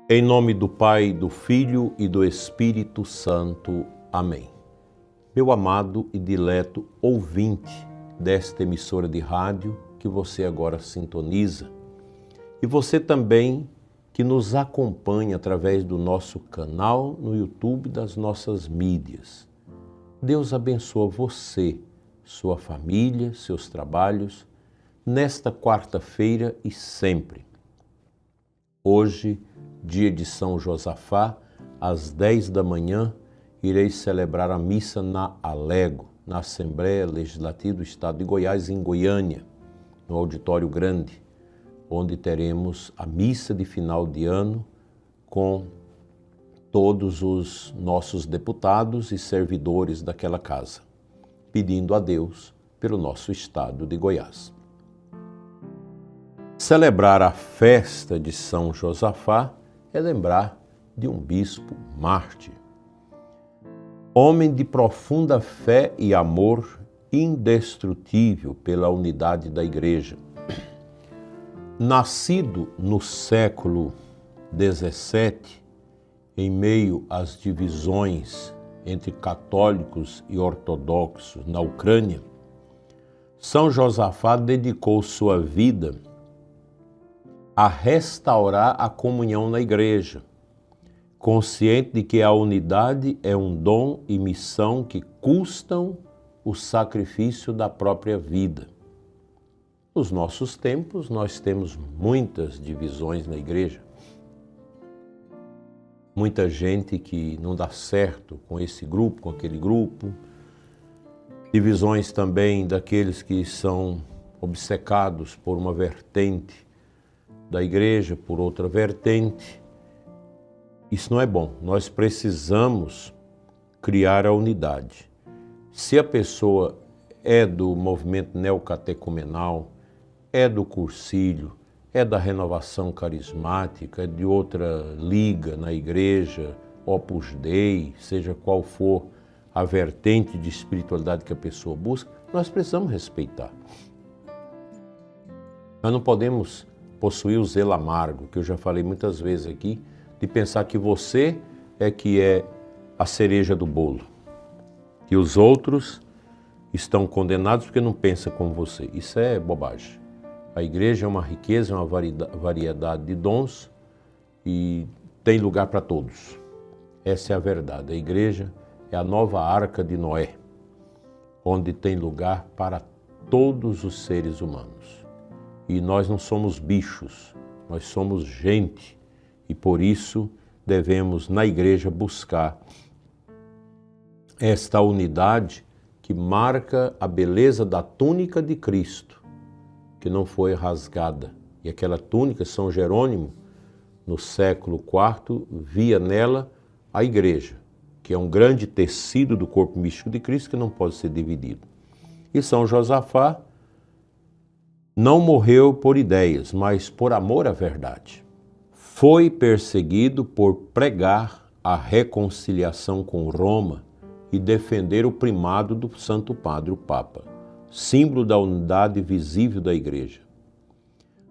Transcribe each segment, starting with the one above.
Em nome do Pai, do Filho e do Espírito Santo. Amém. Meu amado e dileto ouvinte desta emissora de rádio que você agora sintoniza, e você também que nos acompanha através do nosso canal no YouTube, das nossas mídias. Deus abençoa você, sua família, seus trabalhos, nesta quarta-feira e sempre. Hoje, dia de São Josafá, às 10 da manhã, irei celebrar a missa na Alego, na Assembleia Legislativa do Estado de Goiás, em Goiânia, no Auditório Grande, onde teremos a missa de final de ano com todos os nossos deputados e servidores daquela casa, pedindo a Deus pelo nosso estado de Goiás. Celebrar a festa de São Josafá é lembrar de um bispo mártir, homem de profunda fé e amor indestrutível pela unidade da Igreja. Nascido no século XVII, em meio às divisões entre católicos e ortodoxos na Ucrânia, São Josafá dedicou sua vida a restaurar a comunhão na Igreja, consciente de que a unidade é um dom e missão que custam o sacrifício da própria vida. Nos nossos tempos, nós temos muitas divisões na Igreja. Muita gente que não dá certo com esse grupo, com aquele grupo. Divisões também daqueles que são obcecados por uma vertente da Igreja, por outra vertente. Isso não é bom. Nós precisamos criar a unidade. Se a pessoa é do movimento neocatecumenal, é do Cursilho, é da Renovação Carismática, é de outra liga na Igreja, Opus Dei, seja qual for a vertente de espiritualidade que a pessoa busca, nós precisamos respeitar. Nós não podemos possuir o zelo amargo, que eu já falei muitas vezes aqui, de pensar que você é a cereja do bolo, que os outros estão condenados porque não pensam como você. Isso é bobagem. A Igreja é uma riqueza, é uma variedade de dons e tem lugar para todos. Essa é a verdade. A Igreja é a nova arca de Noé, onde tem lugar para todos os seres humanos. E nós não somos bichos, nós somos gente. E por isso devemos, na Igreja, buscar esta unidade que marca a beleza da túnica de Cristo, que não foi rasgada. E aquela túnica, São Jerônimo, no século IV, via nela a Igreja, que é um grande tecido do corpo místico de Cristo que não pode ser dividido. E São Josafá não morreu por ideias, mas por amor à verdade. Foi perseguido por pregar a reconciliação com Roma e defender o primado do Santo Padre, o Papa, símbolo da unidade visível da Igreja.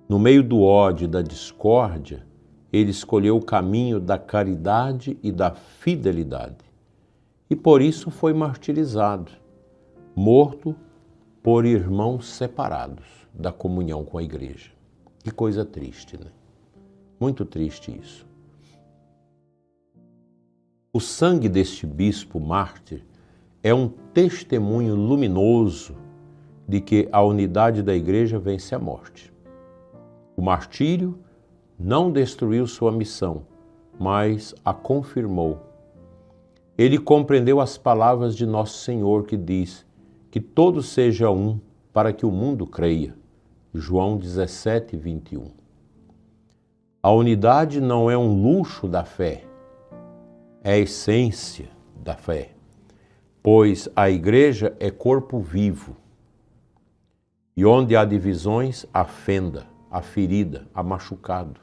No meio do ódio e da discórdia, ele escolheu o caminho da caridade e da fidelidade. E por isso foi martirizado, morto por irmãos separados da comunhão com a Igreja. Que coisa triste, né? Muito triste isso. O sangue deste bispo mártir é um testemunho luminoso de que a unidade da Igreja vence a morte. O martírio não destruiu sua missão, mas a confirmou. Ele compreendeu as palavras de Nosso Senhor que diz que todos sejam um para que o mundo creia. João 17, 21. A unidade não é um luxo da fé, é a essência da fé, pois a Igreja é corpo vivo. E onde há divisões, há fenda, há ferida, há machucado.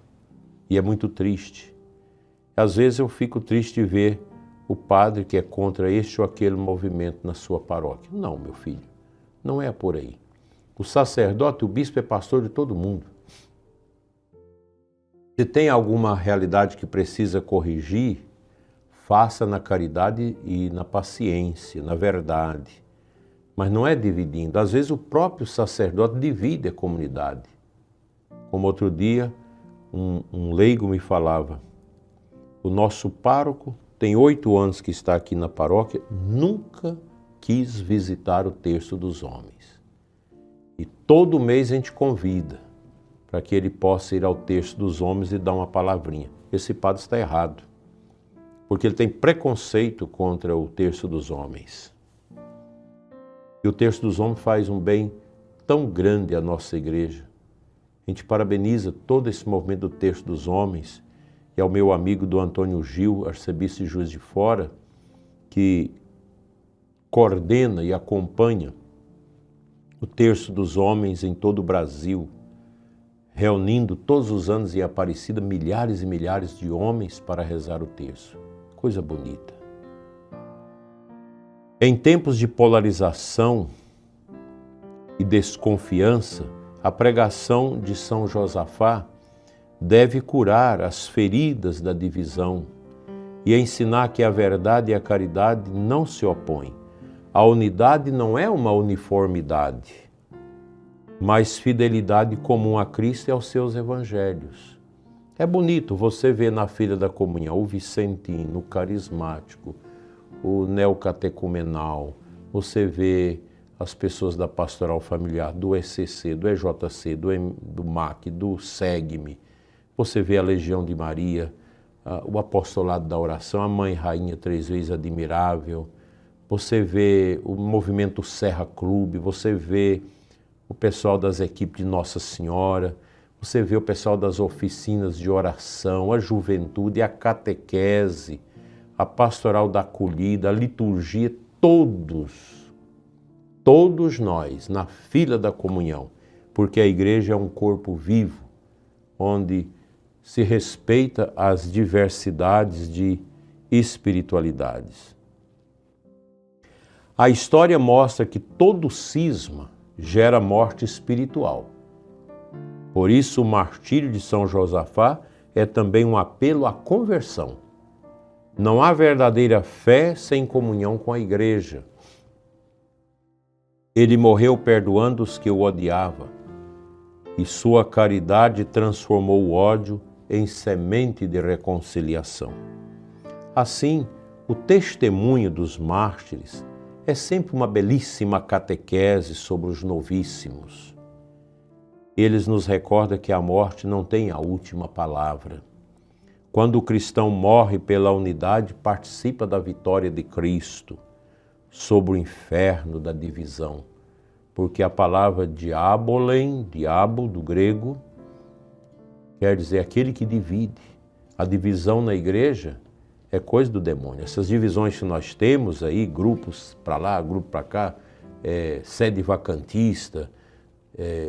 E é muito triste. Às vezes eu fico triste de ver o padre que é contra este ou aquele movimento na sua paróquia. Não, meu filho, não é por aí. O sacerdote, o bispo é pastor de todo mundo. Se tem alguma realidade que precisa corrigir, faça na caridade e na paciência, na verdade. Mas não é dividindo. Às vezes o próprio sacerdote divide a comunidade. Como outro dia, um leigo me falava, o nosso pároco tem 8 anos que está aqui na paróquia, nunca quis visitar o terço dos homens. E todo mês a gente convida para que ele possa ir ao terço dos homens e dar uma palavrinha. Esse padre está errado, porque ele tem preconceito contra o terço dos homens. E o terço dos homens faz um bem tão grande à nossa igreja. A gente parabeniza todo esse movimento do terço dos homens e ao meu amigo do Antônio Gil, arcebispo de Juiz de Fora, que coordena e acompanha o terço dos homens em todo o Brasil, reunindo todos os anos em Aparecida milhares e milhares de homens para rezar o terço. Coisa bonita. Em tempos de polarização e desconfiança, a pregação de São Josafá deve curar as feridas da divisão e ensinar que a verdade e a caridade não se opõem. A unidade não é uma uniformidade, mas fidelidade comum a Cristo e aos seus evangelhos. É bonito você ver na fila da comunhão o vicentino, o carismático, o neocatecumenal, você vê as pessoas da pastoral familiar, do ECC, do EJC, do MAC, do SEGME, você vê a Legião de Maria, o apostolado da oração, a Mãe Rainha 3 vezes admirável, você vê o movimento Serra Clube, você vê o pessoal das equipes de Nossa Senhora, você vê o pessoal das oficinas de oração, a juventude, a catequese, a pastoral da acolhida, a liturgia, todos nós, na fila da comunhão, porque a igreja é um corpo vivo, onde se respeita as diversidades de espiritualidades. A história mostra que todo cisma gera morte espiritual. Por isso, o martírio de São Josafá é também um apelo à conversão. Não há verdadeira fé sem comunhão com a igreja. Ele morreu perdoando os que o odiavam, e sua caridade transformou o ódio em semente de reconciliação. Assim, o testemunho dos mártires é sempre uma belíssima catequese sobre os novíssimos. Eles nos recordam que a morte não tem a última palavra. Quando o cristão morre pela unidade, participa da vitória de Cristo sobre o inferno da divisão. Porque a palavra diabolen, diabo do grego, quer dizer aquele que divide. A divisão na igreja é coisa do demônio. Essas divisões que nós temos aí, grupos para lá, grupo para cá, sede vacantista,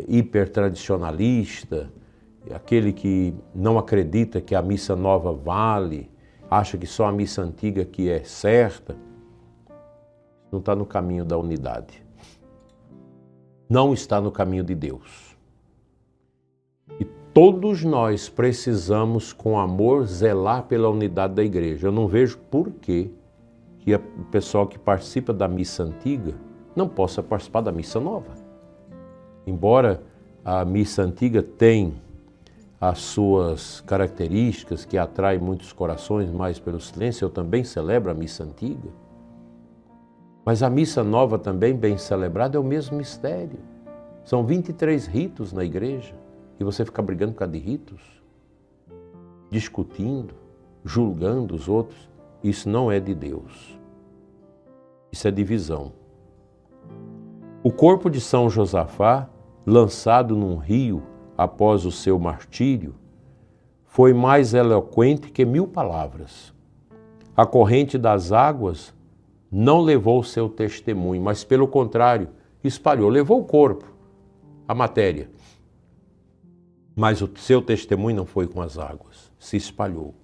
hipertradicionalista, aquele que não acredita que a missa nova vale, acha que só a missa antiga que é certa, não está no caminho da unidade. Não está no caminho de Deus. E todos nós precisamos, com amor, zelar pela unidade da igreja. Eu não vejo por que o pessoal que participa da missa antiga não possa participar da missa nova. Embora a missa antiga tenha as suas características que atraem muitos corações mais pelo silêncio, eu também celebro a missa antiga. Mas a missa nova também, bem celebrada, é o mesmo mistério. São 23 ritos na igreja e você fica brigando por causa de ritos, discutindo, julgando os outros. Isso não é de Deus. Isso é divisão. O corpo de São Josafá, lançado num rio após o seu martírio, foi mais eloquente que 1000 palavras. A corrente das águas não levou o seu testemunho, mas pelo contrário, espalhou, levou o corpo, a matéria. Mas o seu testemunho não foi com as águas, se espalhou.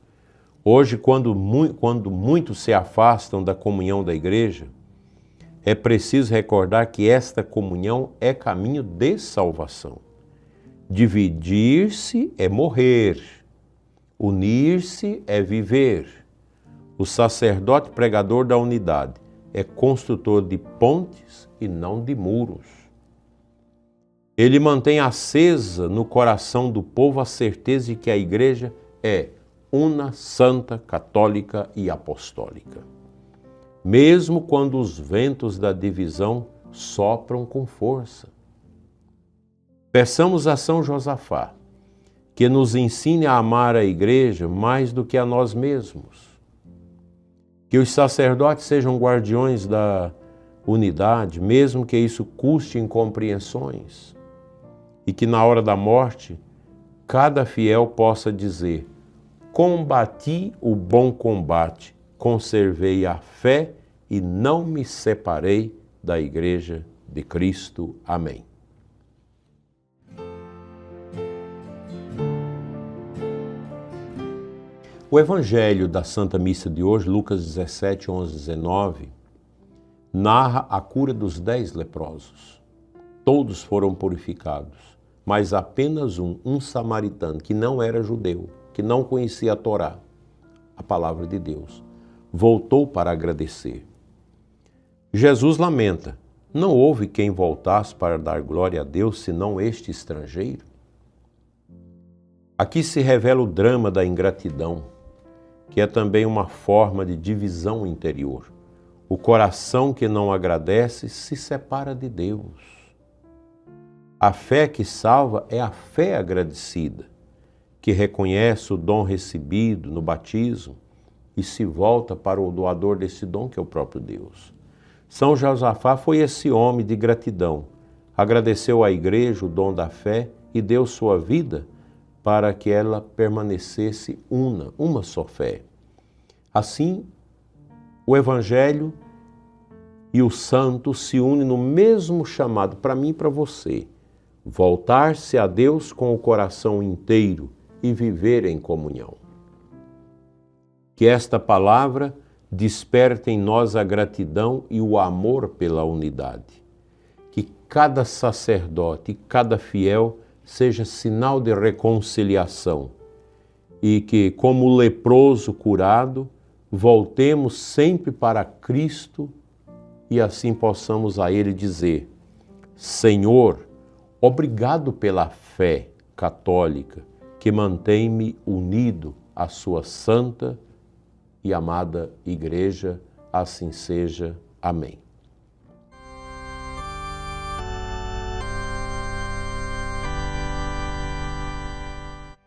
Hoje, quando muitos se afastam da comunhão da igreja, é preciso recordar que esta comunhão é caminho de salvação. Dividir-se é morrer, Unir-se é viver. O sacerdote pregador da unidade é construtor de pontes e não de muros. Ele mantém acesa no coração do povo a certeza de que a igreja é una, santa, católica e apostólica. Mesmo quando os ventos da divisão sopram com força. Peçamos a São Josafá que nos ensine a amar a igreja mais do que a nós mesmos. Que os sacerdotes sejam guardiões da unidade, mesmo que isso custe incompreensões. E que na hora da morte, cada fiel possa dizer: combati o bom combate, conservei a fé e não me separei da Igreja de Cristo. Amém. O Evangelho da Santa Missa de hoje, Lucas 17, 11, 19, narra a cura dos 10 leprosos. Todos foram purificados, mas apenas um samaritano, que não era judeu, que não conhecia a Torá, a palavra de Deus, voltou para agradecer. Jesus lamenta: não houve quem voltasse para dar glória a Deus, senão este estrangeiro? Aqui se revela o drama da ingratidão, que é também uma forma de divisão interior. O coração que não agradece se separa de Deus. A fé que salva é a fé agradecida, que reconhece o dom recebido no batismo e se volta para o doador desse dom, que é o próprio Deus. São Josafá foi esse homem de gratidão. Agradeceu à igreja o dom da fé e deu sua vida para que ela permanecesse uma só fé. Assim, o Evangelho e o Santo se unem no mesmo chamado para mim e para você: voltar-se a Deus com o coração inteiro e viver em comunhão. Que esta palavra desperte em nós a gratidão e o amor pela unidade. Que cada sacerdote e cada fiel seja sinal de reconciliação e que, como o leproso curado, voltemos sempre para Cristo e assim possamos a Ele dizer: Senhor, obrigado pela fé católica que mantém-me unido à sua santa e amada Igreja. Assim seja. Amém.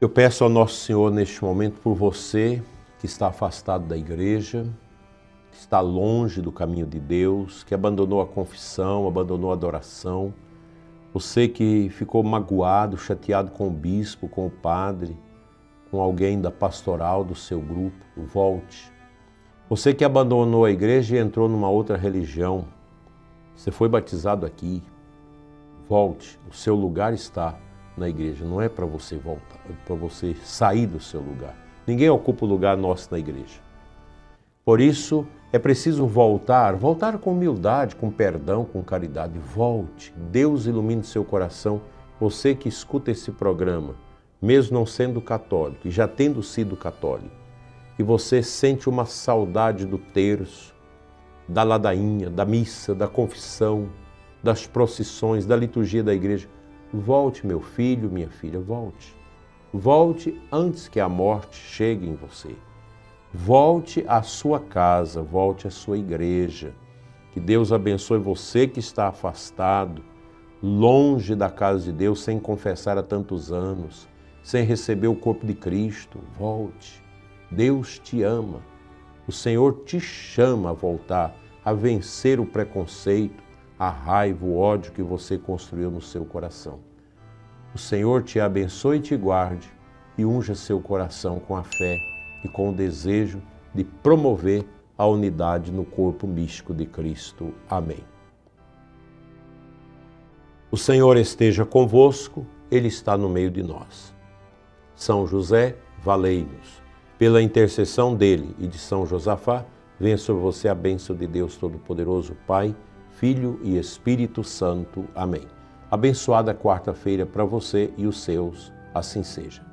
Eu peço ao Nosso Senhor neste momento por você que está afastado da igreja, que está longe do caminho de Deus, que abandonou a confissão, abandonou a adoração, você que ficou magoado, chateado com o bispo, com o padre, com alguém da pastoral do seu grupo, volte. Você que abandonou a igreja e entrou numa outra religião, você foi batizado aqui, volte, o seu lugar está na igreja, não é para você voltar, é para você sair do seu lugar. Ninguém ocupa o lugar nosso na igreja. Por isso, é preciso voltar com humildade, com perdão, com caridade. Volte, Deus ilumine seu coração. Você que escuta esse programa, mesmo não sendo católico e já tendo sido católico, e você sente uma saudade do terço, da ladainha, da missa, da confissão, das procissões, da liturgia da igreja, volte, meu filho, minha filha, volte. Volte antes que a morte chegue em você. Volte à sua casa, volte à sua igreja. Que Deus abençoe você que está afastado, longe da casa de Deus, sem confessar há tantos anos, sem receber o corpo de Cristo. Volte. Deus te ama. O Senhor te chama a voltar, a vencer o preconceito, a raiva, o ódio que você construiu no seu coração. O Senhor te abençoe e te guarde e unja seu coração com a fé e com o desejo de promover a unidade no corpo místico de Cristo. Amém. O Senhor esteja convosco, Ele está no meio de nós. São José, valei-nos. Pela intercessão dele e de São Josafá, venha sobre você a bênção de Deus Todo-Poderoso, Pai, Filho e Espírito Santo. Amém. Abençoada quarta-feira para você e os seus, assim seja.